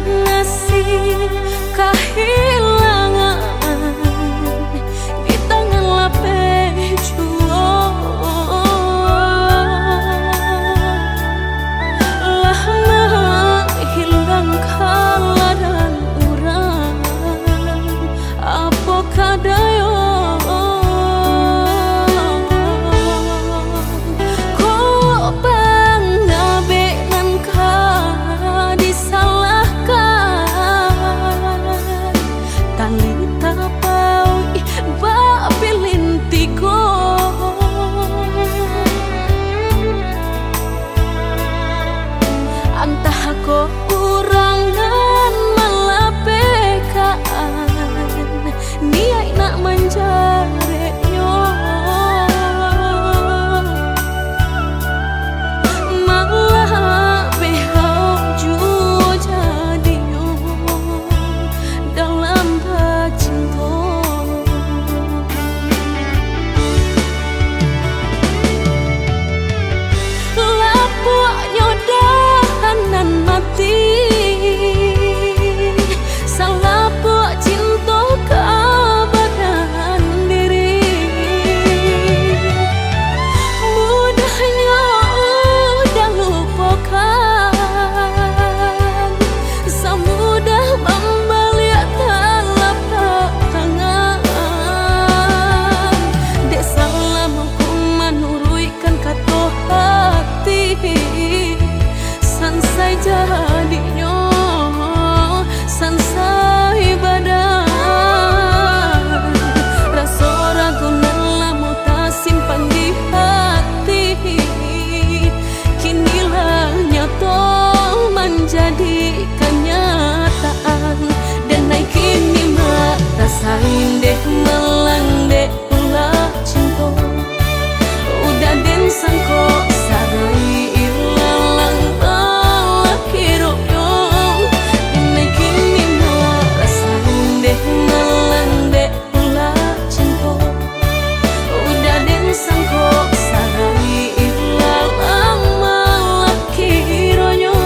ngasih kehilangan di tangan lapeh jual. Lah hilang kala dan urang apa kadayo kurangan melapekaan niat nak menjaretnya malah behau jua jadinya dalam bercinta. Lapuknya dahanan mati salah buat cinta keabadian diri. Mudahnya udah lupakan semudah membalik telapak tangan. Dek salah mampu menurutkan kata hati sansai jadinya sansai badan rasa ragu nelamu tak simpan di hati kinilah nyata menjadi kenyataan dan naik kini mak rasain deh melang deh ulah cinta udah den sangko sarai ilalang balak hirupnya dan naik kini mak rasain deh melang deh ulah cinta udah den sangko sarai ilalang balak hirupnya.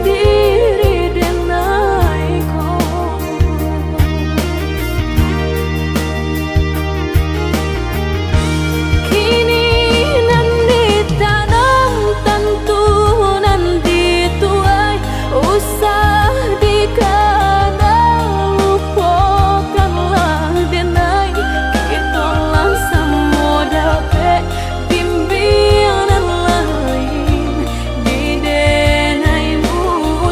diri denaiku. Kini nan ditanam tentu nan dituai, usah dikadang lupakanlah denai. Itulah semua dapat bimbingan lain di denaimu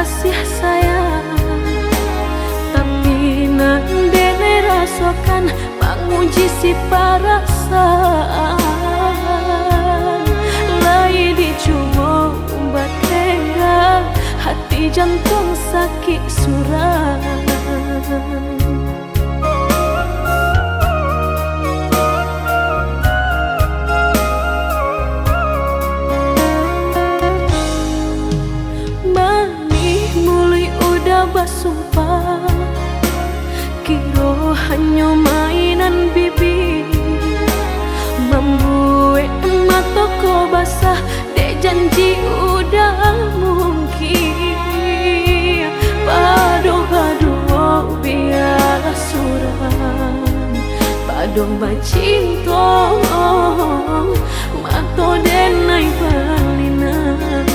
kasih sayang, tapi nandene rasakan menguji si perasaan. Lai dicuma batengga, hati jantung sakit suram. Basumpah kiro hanya mainan bibi, membuat mataku basah dek janji udah mungkin. Padu-padu biar suram, padu bacinto mato denai balinan.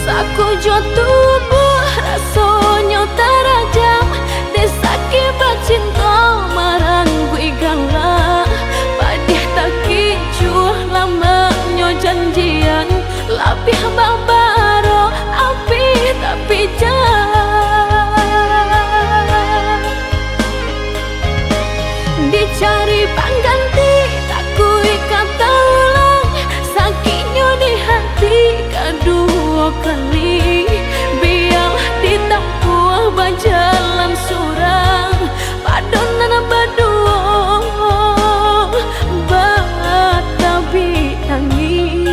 Aku jo tubuh rasanya terajam, desaki bacinta marang gue gangga. Padih tak kicuh lamanya janjian, lapih babaro api tapi jah. Dicari pengganti tak kui kata ulang, sakitnya di hati kedua kali. Biar ditapuh berjalan surang, padonan berdua batabi tangi.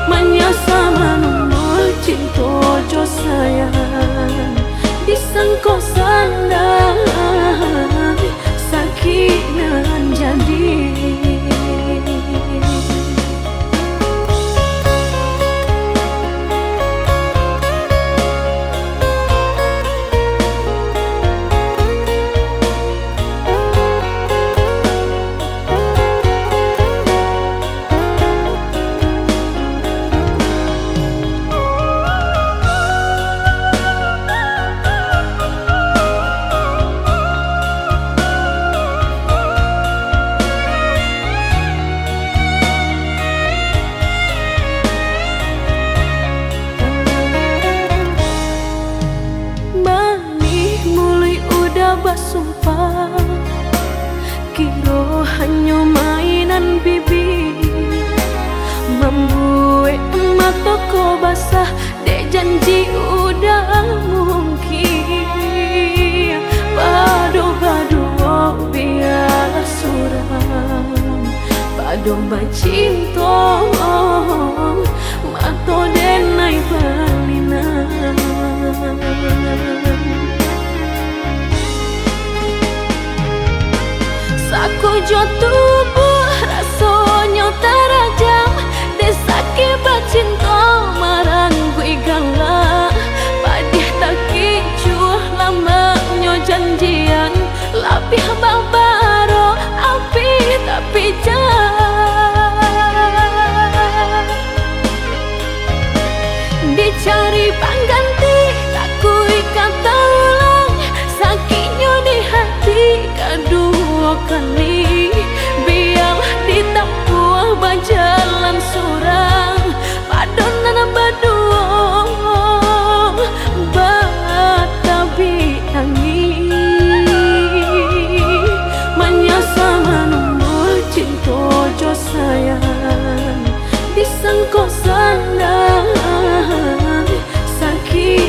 Menyasa menunggu cinta jo sayang, disangko sandang sakit nan jadi. Basumpah kiro hanya mainan bibi, membuat mataku basah dek janji udah mungkin. Padu-padu biar suram, padu bacinto mato denai balinan. Aku jo tubuh rasanya terajam, desaki bacinta marang gue gangga. Padih tak kicuh lamanya janjian, lapih babaro api tapi jah. Dicari pengganti tak kui kata ulang, sakitnya di hati kedua kali. Biar ditapuh berjalan surang, padonan berdua batabi tangi. Menyasa menunggu cinta jo sayang, disangko sandang sakit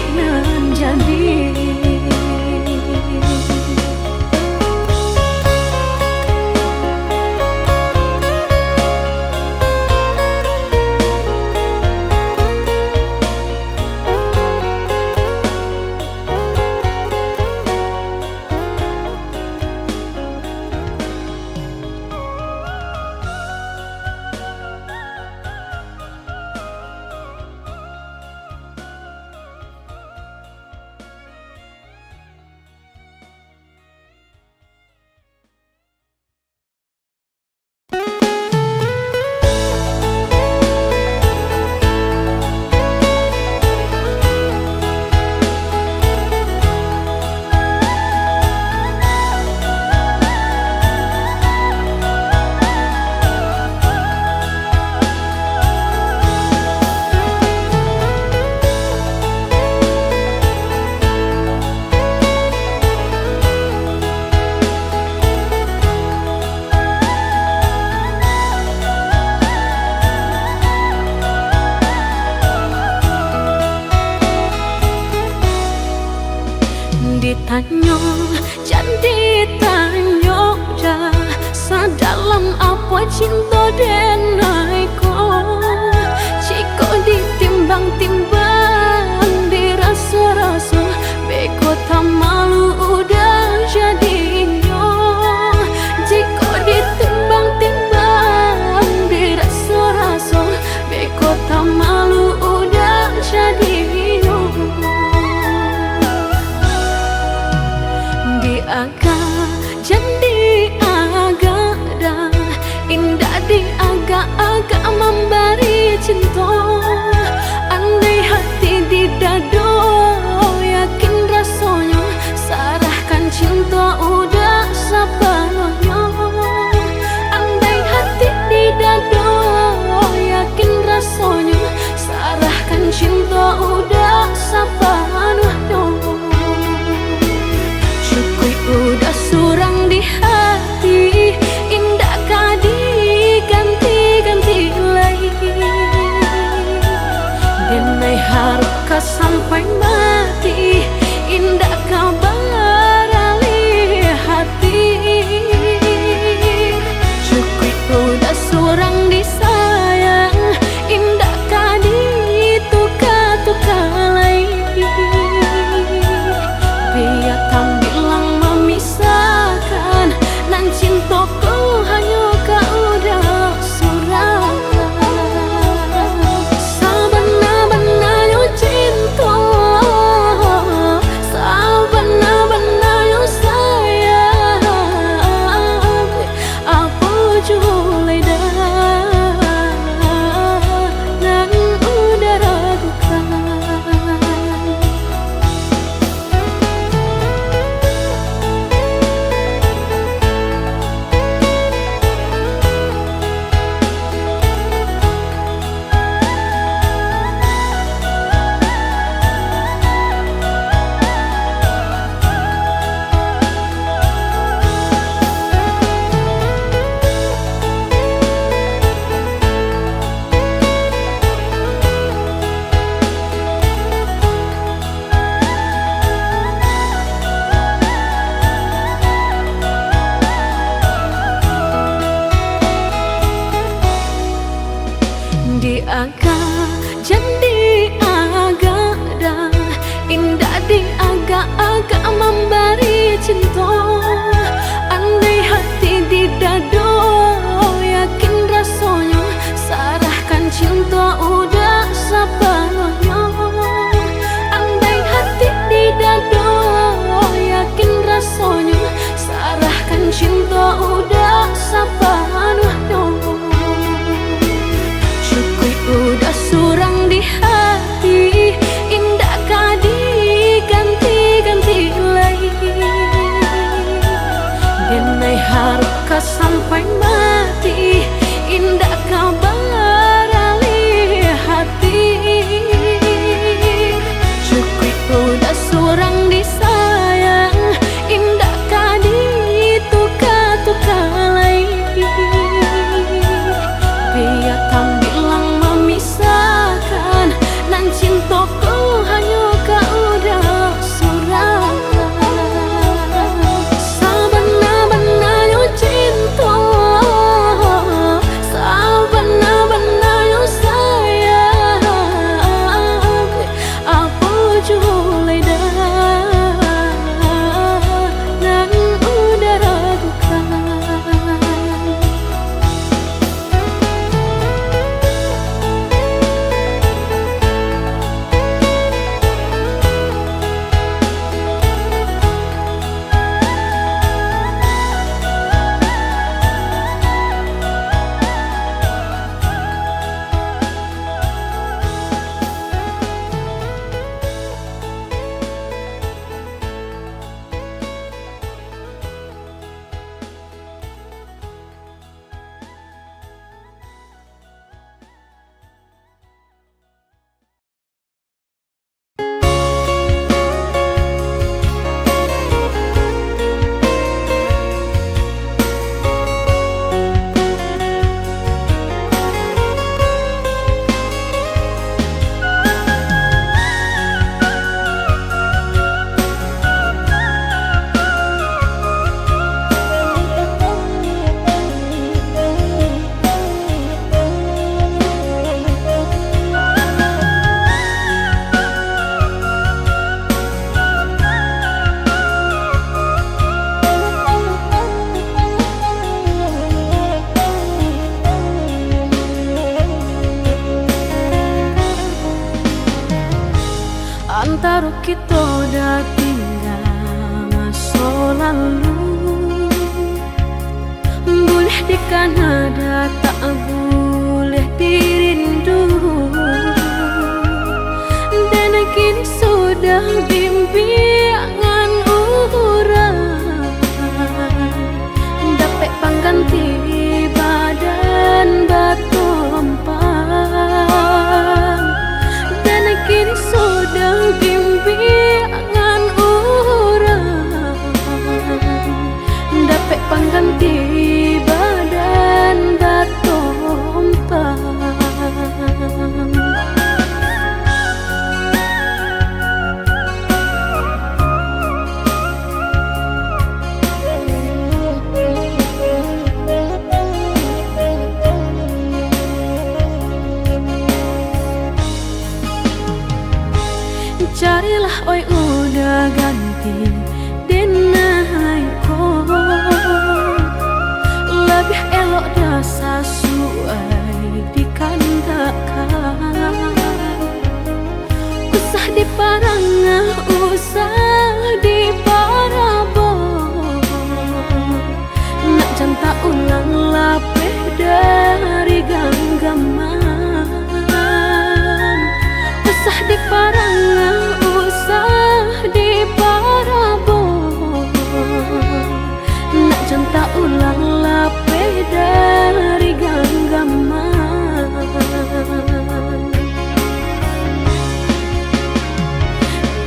haruka sampai mati, indah kabar alih hati. Cukup udah seorang disayang, indah kadi tuka-tuka lagi. Biar tak bilang memisahkan, nan cintaku hanya kau udah surang. Sabana-bana yo cinta, sabana-bana yo sayang, apa julai dah nan udah ragukan. Di agak jadi agak dah, indah di agak-agak memberi cinta. Andai hati di dado, yakin rasanya sarahkan cinta udah sepenuhnya. Andai hati di dado, yakin rasanya sarahkan cinta udah sepenuhnya. Udah surang di hati, indah kadi ganti-ganti lagi. Denai haruka sampai mati, indah kabar alih hati. Cukup udah surang disayang, indah kadi tuka-tuka lagi. Biar tak bilang memisahkan, nan cintaku hanya kau udah surang. Sabana-bana yo cinta, sabana-bana yo sayang, apa julai dah nan udah ragukan. Antara kita udah tinggal masa lalu, boleh di Kanada tak boleh dirindu. Dan kini sudah bimbingan orang, dapat pengganti badan batu empang. Dan kini sudah bimbingan orang, dapat pengganti badan batu empang. Carilah oi udah ganti denai ko, lebih elok dah sesuai dikandakan. Usah diparangah, usah diparabon, nak janta ulang lapeh dari genggaman. Usah diparangah, usah diparabon, nak janta ulang lapeh dari genggaman.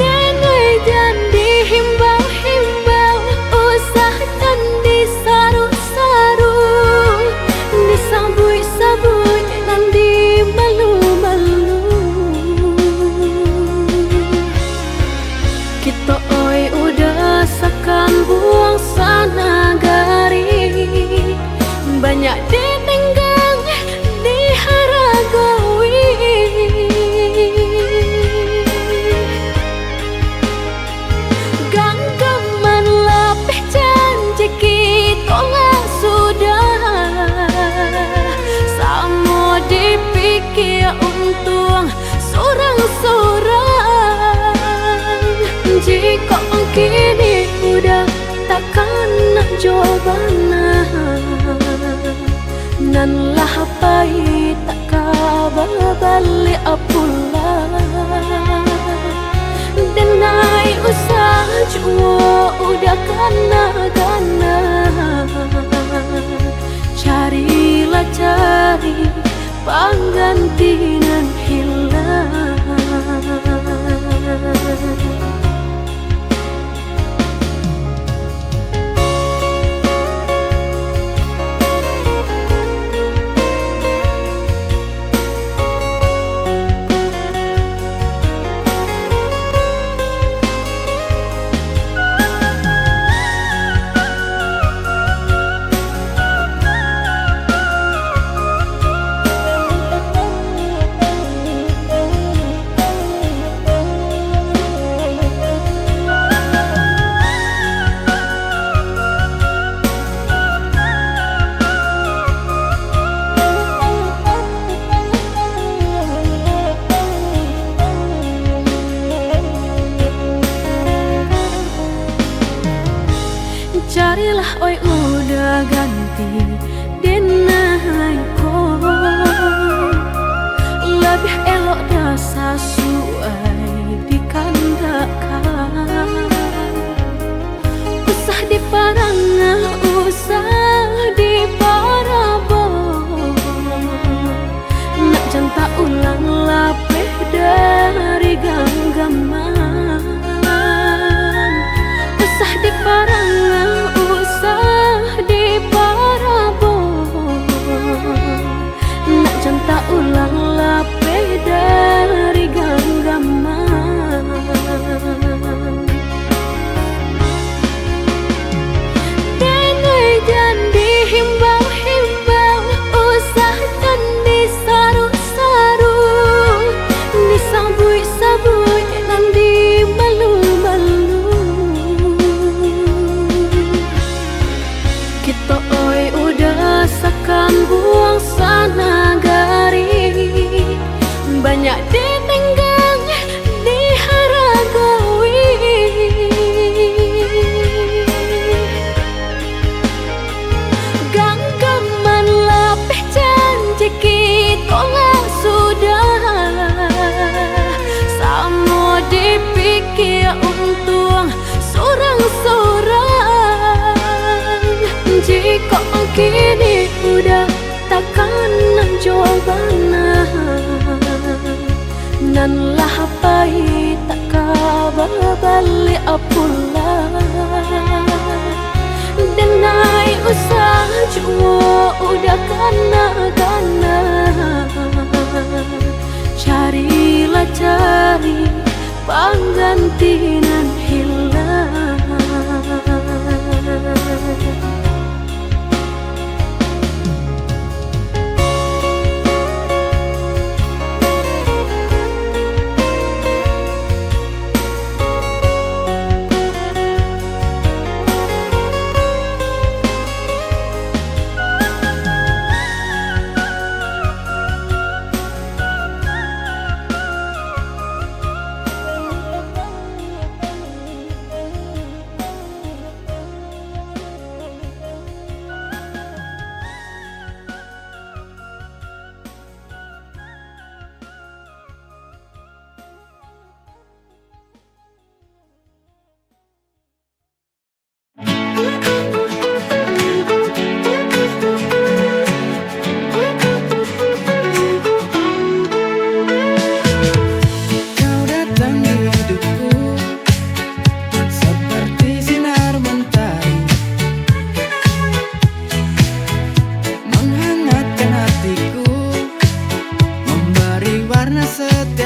Denai dan dihimbau-himbau, usah dan disaru-saru, disabui-sabui dan dimalu-malu. Kita oi udah sakan buang sana gari, banyak ditenggang diharagawi. Genggaman lapeh janji kita lah sudah, sama dipikir untung sorang-sorang. Jika kini udah takkan nak jawabannya, nan lah pahit tak kabar balik pula. Denai usah jua udah gana-gana, carilah cari pengganti nan hilang. Carilah oi udah ganti denai ko, lebih elok dah sesuai dikandakan. Usah diparangah, usah diparabon, nak janta ulang lapeh dari genggaman. Usah diparangah, usah diparabon, nak janta ulang lapeh dari genggaman. Denai dan dihimbau-himbau, usah dan disaru-saru, disabui-sabui dan dimalu-malu. Kita oi udah sakan buang sana gari, banyak ditenggang diharagawi. Genggaman lapeh janji kita lah sudah, sama dipikir untung sorang-sorang. Jika kini udah takkan nak jawabannya, nan lah pahit tak kabar balik pula. Denai usah jua udah gana-gana, carilah cari pengganti nan hilang.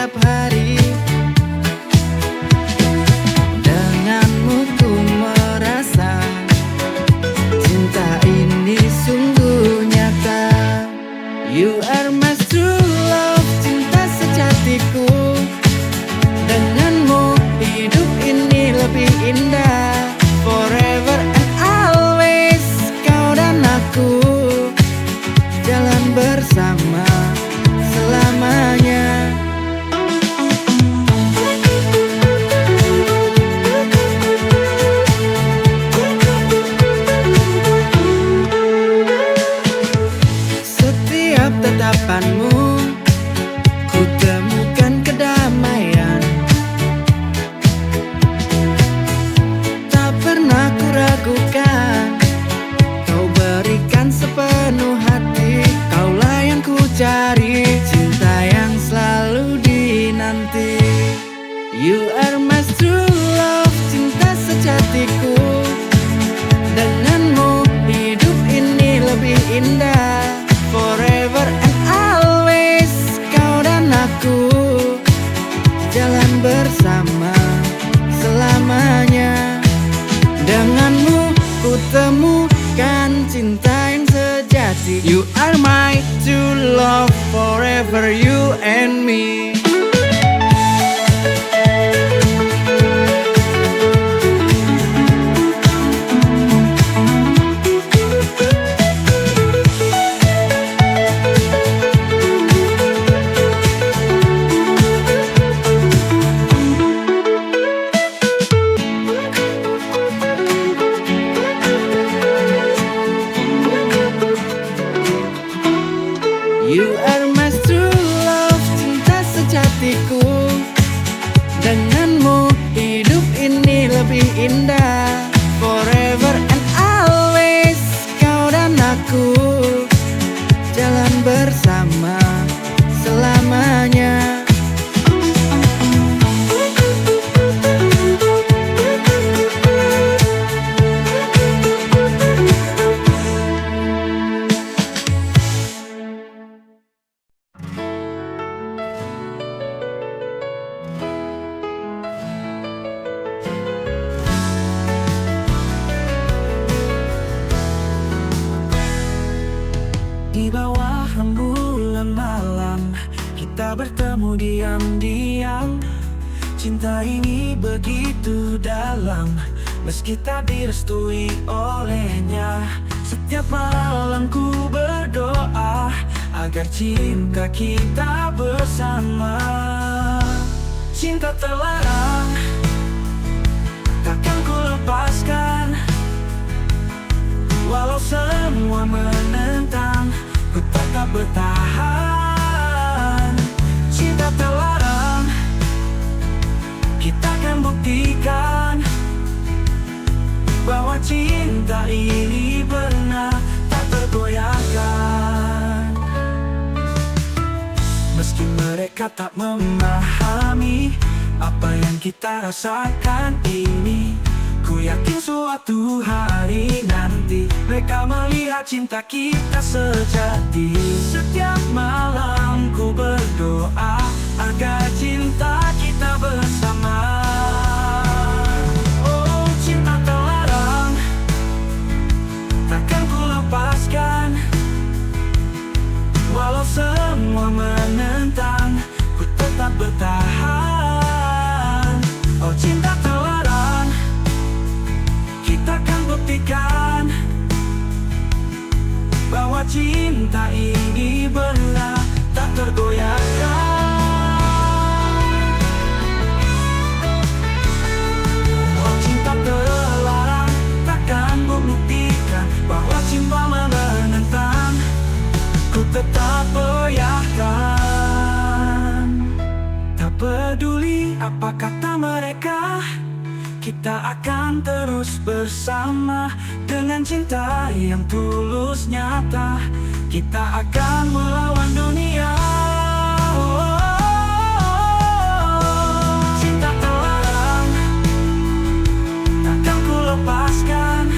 setiap hari. Denganmu ku merasa cinta ini sungguh nyata. You are my true love, cinta sejatiku. Denganmu hidup ini lebih indah. Forever and always, kau dan aku jalan bersama selamanya. Setiap tatapanmu ku temukan kedamaian. Tak pernah ku ragukan, kau berikan sepenuh hati. Kaulah yang ku cari, cinta yang selalu dinanti. You are my true love, cinta sejatiku. Denganmu hidup ini lebih indah. Forever and always, kau dan aku jalan bersama selamanya. Denganmu ku temukan cinta yang sejati. You are my true love, forever you and me. You are my true love, cinta sejatiku. Denganmu hidup ini lebih indah. Forever and always, kau dan aku jalan bersama selamanya. Di bawah rembulan malam, kita bertemu diam-diam. Cinta ini begitu dalam, meski tak direstui olehnya. Setiap malam ku berdoa agar cinta kita bersama. Cinta terlarang, takkan ku lepaskan. Walau semua menentang, ku tetap bertahan. Cinta terlarang, kita akan buktikan bahwa cinta ini benar, tak tergoyahkan. Meski mereka tak memahami apa yang kita rasakan ini, ku yakin suatu hari nanti mereka melihat cinta kita sejati. Setiap malam ku berdoa agar cinta kita bersama. Oh, cinta terlarang, takkan ku lepaskan. Walau semua menentang, ku tetap bertahan. Oh, cinta terlarang, kita akan buktikan bahwa cinta ini benar, tak tergoyahkan. Oh, cinta terlarang, takkan membuktikan bahwa cinta menentang, ku tetap goyahkan. Tak peduli apa kata mereka, kita akan terus bersama. Dengan cinta yang tulus nyata, kita akan melawan dunia. Cinta terlarang, takkan ku lepaskan.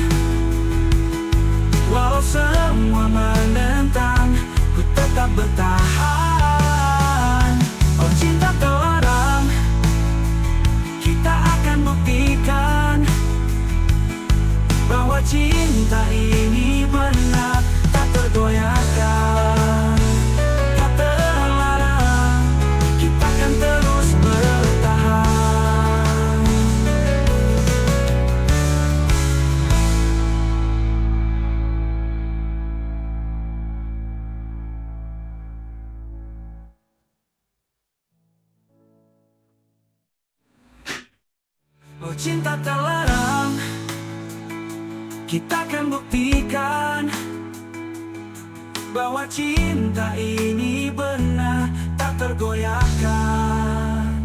Walau semua menentang, ku tetap bertahan. Oh, cinta terlarang, Oh cinta terlarang, kita akan buktikan bahwa cinta ini benar tak tergoyahkan.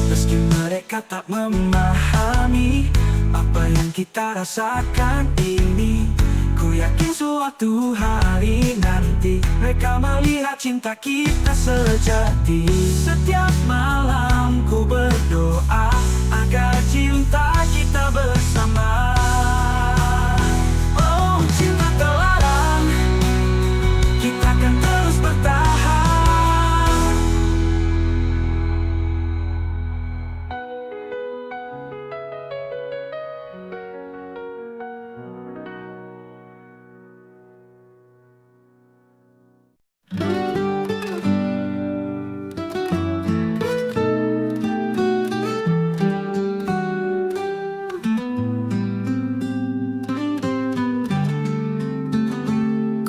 Meski mereka tak memahami apa yang kita rasakan ini, ku yakin suatu hari nanti mereka melihat cinta kita sejati. Setiap malam ku berdoa agar cinta kita bersama. Oh cinta terlarang, kita akan terus bertahan.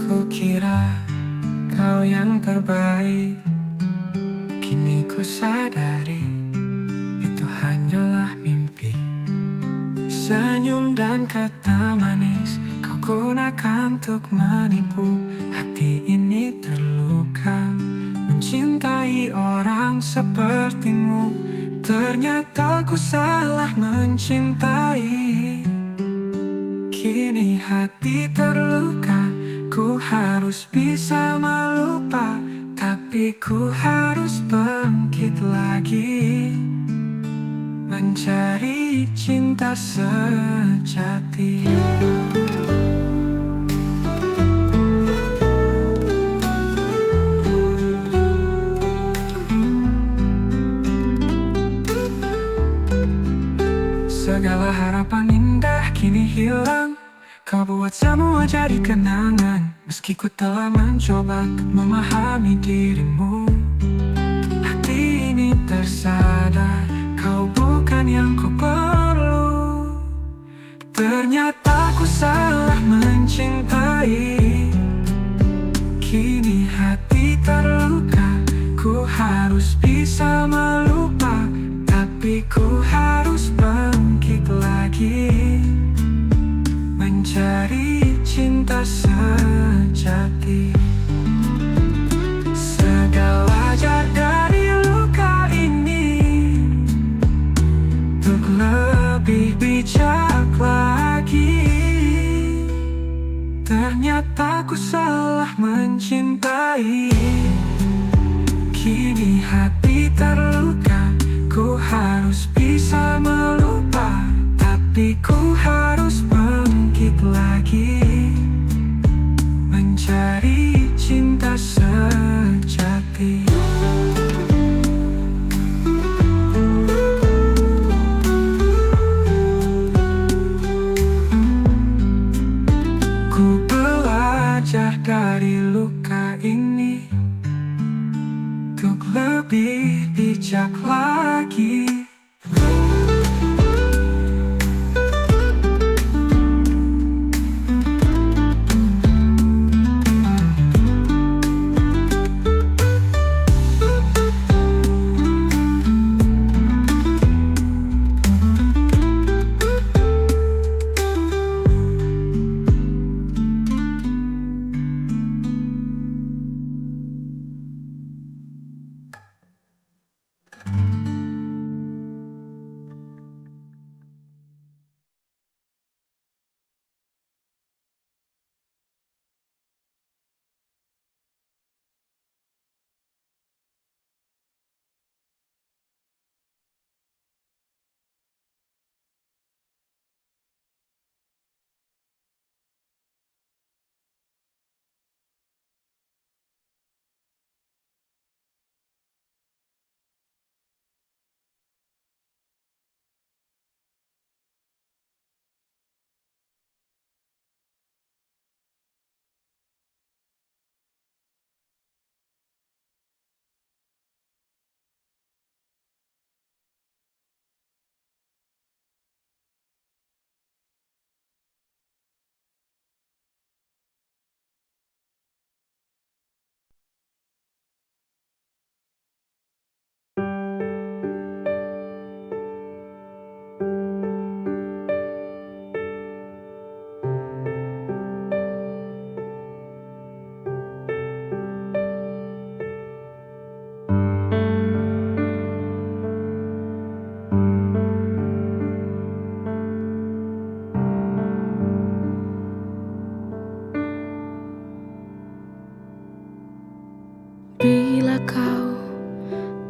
Kukira kau yang terbaik, kini ku sadari itu hanyalah mimpi. Senyum dan kata manis kau gunakan untuk menipu hati ini terluka. Mencintai orang sepertimu, ternyata ku salah mencintai. Kini hati terluka, ku harus bisa melupa, tapi ku harus bangkit lagi, mencari cinta sejati. Segala harapan indah kini hilang, kau buat semua jadi kenangan. Meski ku telah mencoba untuk memahami dirimu, hati ini tersadar kau bukan yang ku perlu. Ternyata ku salah mencintai. Kini hati terluka, ku harus bisa melupa, tapi ku harus bangkit lagi, mencari cinta sejati. Belajar dari luka ini untuk lebih bijak lagi. Ternyata ku salah mencintai. Kini hati terluka, ku harus bisa melupa, tapi ku harus bangkit lagi, mencari cinta sejati. Ku belajar dari luka ini untuk lebih bijak lagi.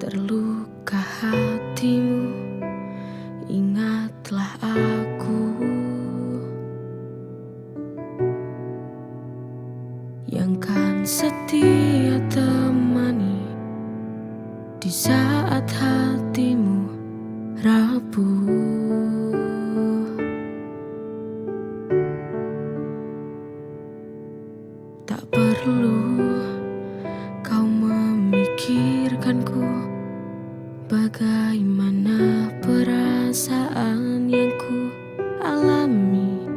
terluka hatimu, ingatlah aku yang kan setia temani di saat hatimu rapuh. Tak perlu kau memikirkanku, bagaimana perasaan yang ku alami.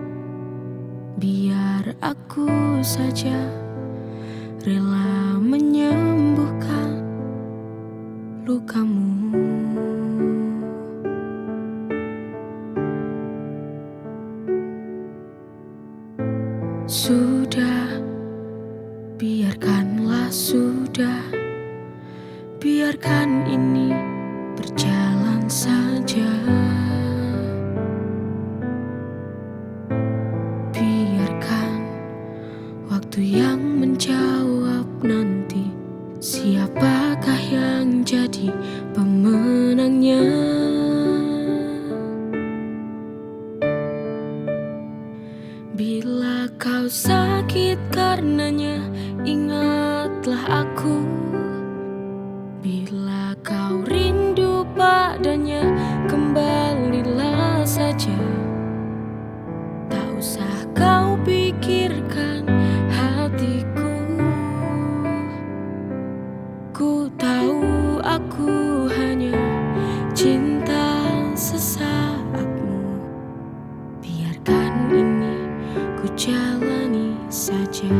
Biar aku saja rela menyembuhkan lukamu. Sudah, biarkanlah sudah, biarkan ini berjalan saja. Biarkan waktu yang menjawab nanti siapakah yang jadi pemenangnya. Bila kau sakit karenanya, ingatlah aku. Bila kau rindu padanya, kembalilah saja. Tak usah kau pikirkan hatiku. Ku tahu aku hanya cinta sesaatmu. Biarkan ini ku jalani saja.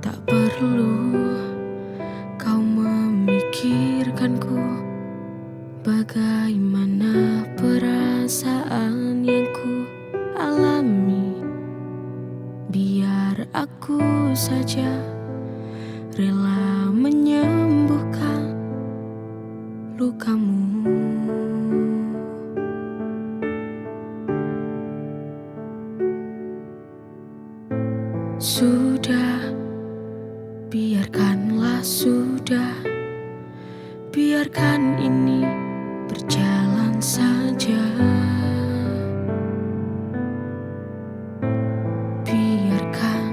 Tak perlu kau memikirkanku, bagaimana perasaan yang ku alami. Biar aku saja rela menyembuhkan lukamu. Sudah, biarkanlah sudah, biarkan ini berjalan saja. Biarkan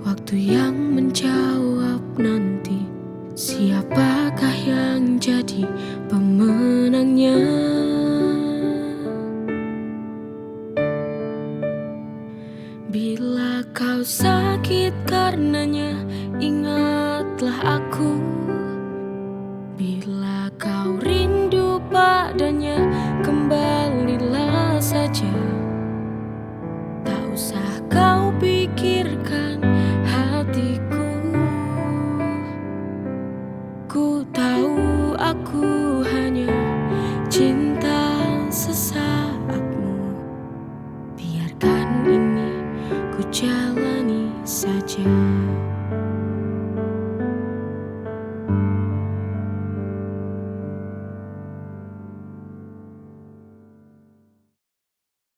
waktu yang menjawab nanti siapakah yang jadi pemenangnya. Bila kau sakit karenanya, ingatlah aku. Bila kau rindu padanya, kembalilah saja. Tak usah kau pikirkan hatiku. Ku tahu aku hanya cinta sesaatmu. Biarkan ini ku jalani saja.